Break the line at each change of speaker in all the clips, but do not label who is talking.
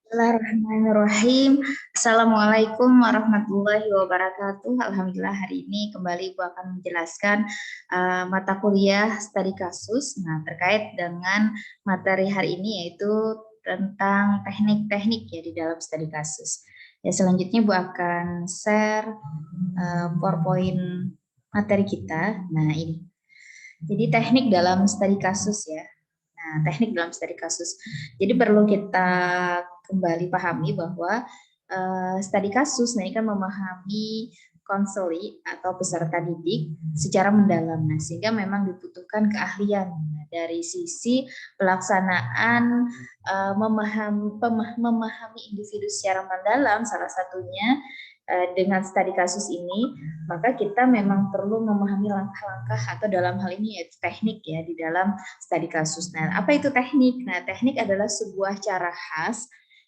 Bismillahirrahmanirrahim. Assalamualaikum warahmatullahi wabarakatuh. Alhamdulillah hari ini kembali Ibu akan menjelaskan mata kuliah studi kasus. Nah, terkait dengan materi hari ini yaitu tentang teknik-teknik ya di dalam studi kasus. Ya, selanjutnya Ibu akan share PowerPoint materi kita. Nah, ini. Jadi teknik dalam studi kasus ya. Nah, teknik dalam studi kasus. Jadi perlu kita kembali pahami bahwa studi kasus, nah ini kan memahami konseli atau peserta didik secara mendalam. Nah, sehingga memang dibutuhkan keahlian dari sisi pelaksanaan memahami individu secara mendalam, salah satunya dengan studi kasus ini, maka kita memang perlu memahami langkah-langkah atau dalam hal ini yaitu teknik ya di dalam studi kasus. Nah, apa itu teknik? Nah, teknik adalah sebuah cara khas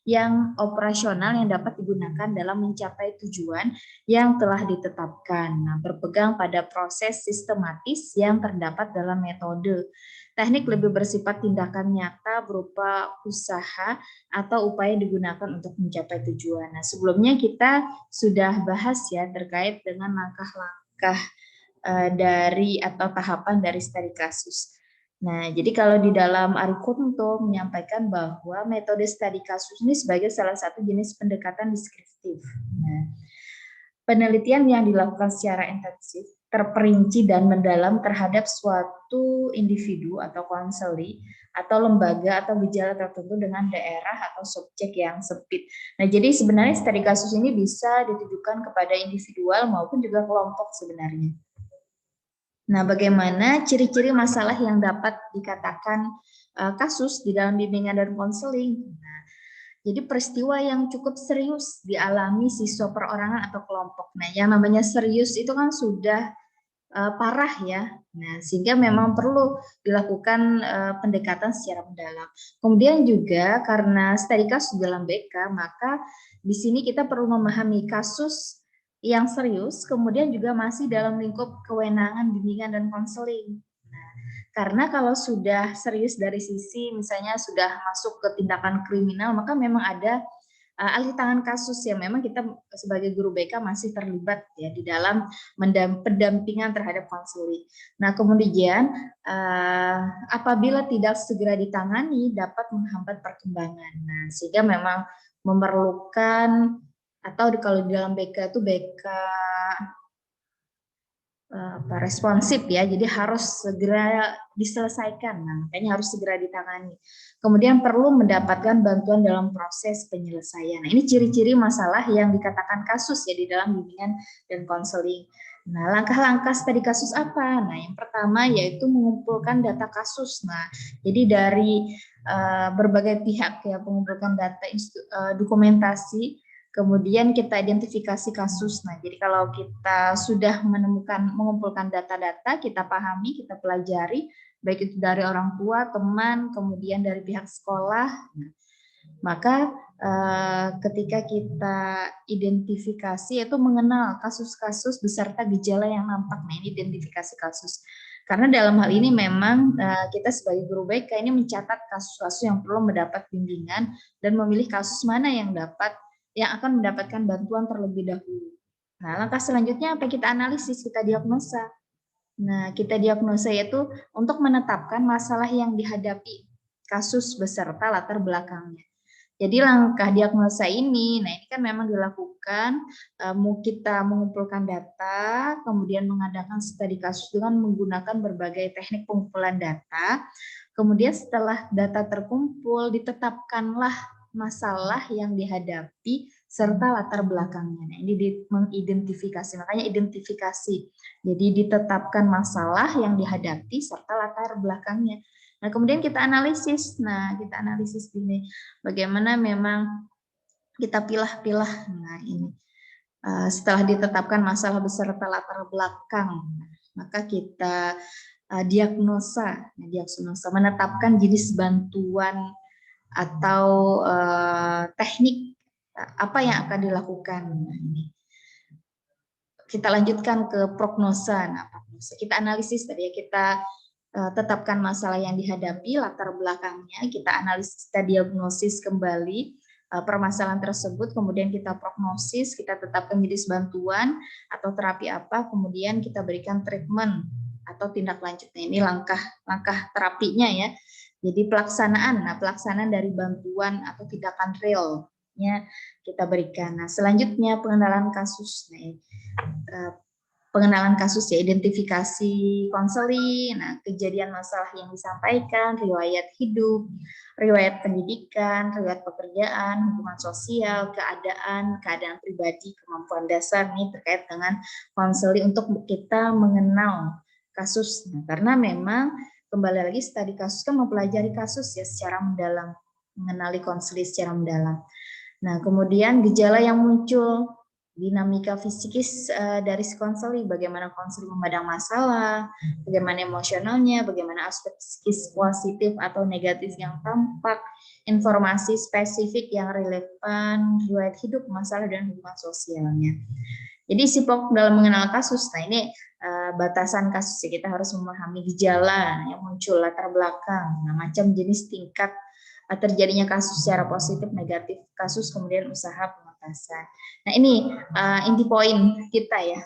yang operasional yang dapat digunakan dalam mencapai tujuan yang telah ditetapkan. Nah, berpegang pada proses sistematis yang terdapat dalam metode. Teknik lebih bersifat tindakan nyata berupa usaha atau upaya digunakan untuk mencapai tujuan. Nah, sebelumnya kita sudah bahas ya terkait dengan langkah-langkah dari atau tahapan dari studi kasus. Nah, jadi kalau di dalam Arikunto menyampaikan bahwa metode studi kasus ini sebagai salah satu jenis pendekatan deskriptif. Nah, penelitian yang dilakukan secara intensif, terperinci dan mendalam terhadap suatu individu atau konseli atau lembaga atau gejala tertentu dengan daerah atau subjek yang sempit. Nah, jadi sebenarnya studi kasus ini bisa ditujukan kepada individual maupun juga kelompok sebenarnya. Nah, bagaimana ciri-ciri masalah yang dapat dikatakan kasus di dalam bimbingan dan konseling? Nah, jadi peristiwa yang cukup serius dialami siswa perorangan atau kelompok. Nah, yang namanya serius itu kan sudah parah ya. Nah, sehingga memang perlu dilakukan pendekatan secara mendalam. Kemudian juga karena studi kasus dalam BK, maka di sini kita perlu memahami kasus yang serius, kemudian juga masih dalam lingkup kewenangan bimbingan dan konseling. Nah, karena kalau sudah serius dari sisi misalnya sudah masuk ke tindakan kriminal, maka memang ada alih tangan kasus yang memang kita sebagai guru BK masih terlibat ya di dalam pendampingan terhadap konseli. Nah, kemudian apabila tidak segera ditangani dapat menghambat perkembangan. Nah, sehingga memang memerlukan atau kalau di dalam BK itu BK responsif ya, jadi harus segera diselesaikan. Nah, makanya harus segera ditangani. Kemudian perlu mendapatkan bantuan dalam proses penyelesaian. Nah, ini ciri-ciri masalah yang dikatakan kasus ya di dalam bimbingan dan konseling. Nah, langkah-langkah studi kasus apa? Nah, yang pertama yaitu mengumpulkan data kasus. Nah, jadi dari berbagai pihak ya mengumpulkan data dokumentasi. Kemudian kita identifikasi kasus. Nah, jadi kalau kita sudah mengumpulkan data-data, kita pahami, kita pelajari, baik itu dari orang tua, teman, kemudian dari pihak sekolah. Nah, maka ketika kita identifikasi, itu mengenal kasus-kasus beserta gejala yang nampak. Nah, ini identifikasi kasus. Karena dalam hal ini memang kita sebagai guru BK ini mencatat kasus-kasus yang perlu mendapat bimbingan dan memilih kasus mana yang akan mendapatkan bantuan terlebih dahulu. Nah, langkah selanjutnya apa? Kita analisis, kita diagnosa. Nah, kita diagnosa yaitu untuk menetapkan masalah yang dihadapi kasus beserta latar belakangnya. Jadi langkah diagnosa ini, nah ini kan memang dilakukan, kita mengumpulkan data, kemudian mengadakan studi kasus dengan menggunakan berbagai teknik pengumpulan data. Kemudian setelah data terkumpul, ditetapkanlah masalah yang dihadapi serta latar belakangnya. Nah, ini mengidentifikasi, makanya identifikasi. Jadi ditetapkan masalah yang dihadapi serta latar belakangnya. Nah, kemudian kita analisis. Nah, kita analisis ini bagaimana memang kita pilah-pilah. Nah, ini setelah ditetapkan masalah beserta latar belakang, maka kita diagnosa, menetapkan jenis bantuan atau teknik apa yang akan dilakukan. Nah, ini kita lanjutkan ke prognosa. Nah, prognosa kita analisis tadi ya, kita tetapkan masalah yang dihadapi, latar belakangnya, kita analisis, kita diagnosis kembali permasalahan tersebut, kemudian kita prognosis, kita tetapkan jenis bantuan atau terapi apa, kemudian kita berikan treatment atau tindak lanjutnya. Ini langkah terapinya ya. Jadi pelaksanaan dari bantuan atau tindakan realnya kita berikan. Nah, selanjutnya pengenalan kasus. Pengenalan kasus ya, identifikasi konseling, nah kejadian masalah yang disampaikan, riwayat hidup, riwayat pendidikan, riwayat pekerjaan, hubungan sosial, keadaan pribadi, kemampuan dasar nih terkait dengan konseling untuk kita mengenal kasus. Nah, karena memang kembali lagi studi kasus kan mempelajari kasus ya secara mendalam, mengenali konseling secara mendalam. Nah, kemudian gejala yang muncul, dinamika fisikis dari si konseling, bagaimana konseling memandang masalah, bagaimana emosionalnya, bagaimana aspek psikis positif atau negatif yang tampak, informasi spesifik yang relevan, riwayat hidup, masalah, dan hubungan sosialnya. Jadi isi pokok dalam mengenal kasus, nah ini batasan kasus ya, kita harus memahami gejala yang muncul, latar belakang, nah, macam jenis tingkat terjadinya kasus secara positif, negatif, kasus, kemudian usaha pengentasan. Nah ini inti poin kita ya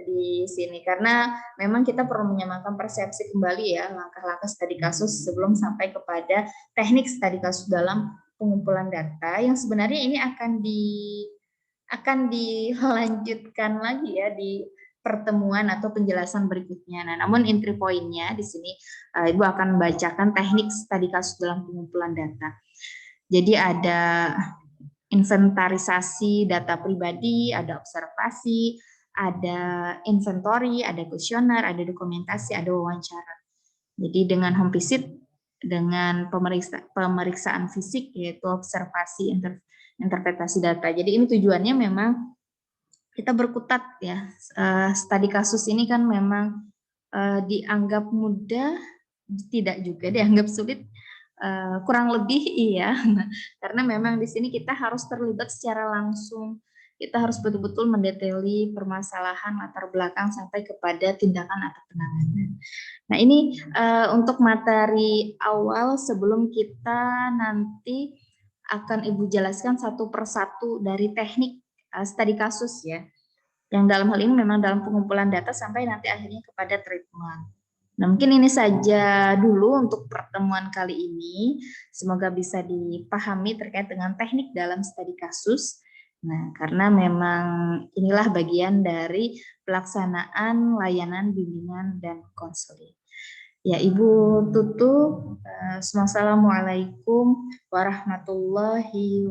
di sini, karena memang kita perlu menyamakan persepsi kembali ya langkah-langkah studi kasus sebelum sampai kepada teknik studi kasus dalam pengumpulan data yang sebenarnya ini akan dilanjutkan lagi ya di pertemuan atau penjelasan berikutnya. Nah, namun entry point-nya di sini Ibu akan membacakan teknik studi kasus dalam pengumpulan data. Jadi ada inventarisasi data pribadi, ada observasi, ada inventory, ada kuesioner, ada dokumentasi, ada wawancara. Jadi dengan home visit, dengan pemeriksaan fisik yaitu observasi, interpretasi data. Jadi ini tujuannya memang kita berkutat ya. Studi kasus ini kan memang dianggap mudah, tidak juga dianggap sulit, kurang lebih iya. Karena memang di sini kita harus terlibat secara langsung. Kita harus betul-betul mendetaili permasalahan latar belakang sampai kepada tindakan atau penanganan. Nah ini untuk materi awal sebelum kita nanti akan Ibu jelaskan satu persatu dari teknik studi kasus ya. Yang dalam hal ini memang dalam pengumpulan data sampai nanti akhirnya kepada treatment. Nah, mungkin ini saja dulu untuk pertemuan kali ini. Semoga bisa dipahami terkait dengan teknik dalam studi kasus. Nah, karena memang inilah bagian dari pelaksanaan layanan bimbingan dan konseling. Ya, Ibu tutup. Assalamualaikum warahmatullahi wabarakatuh.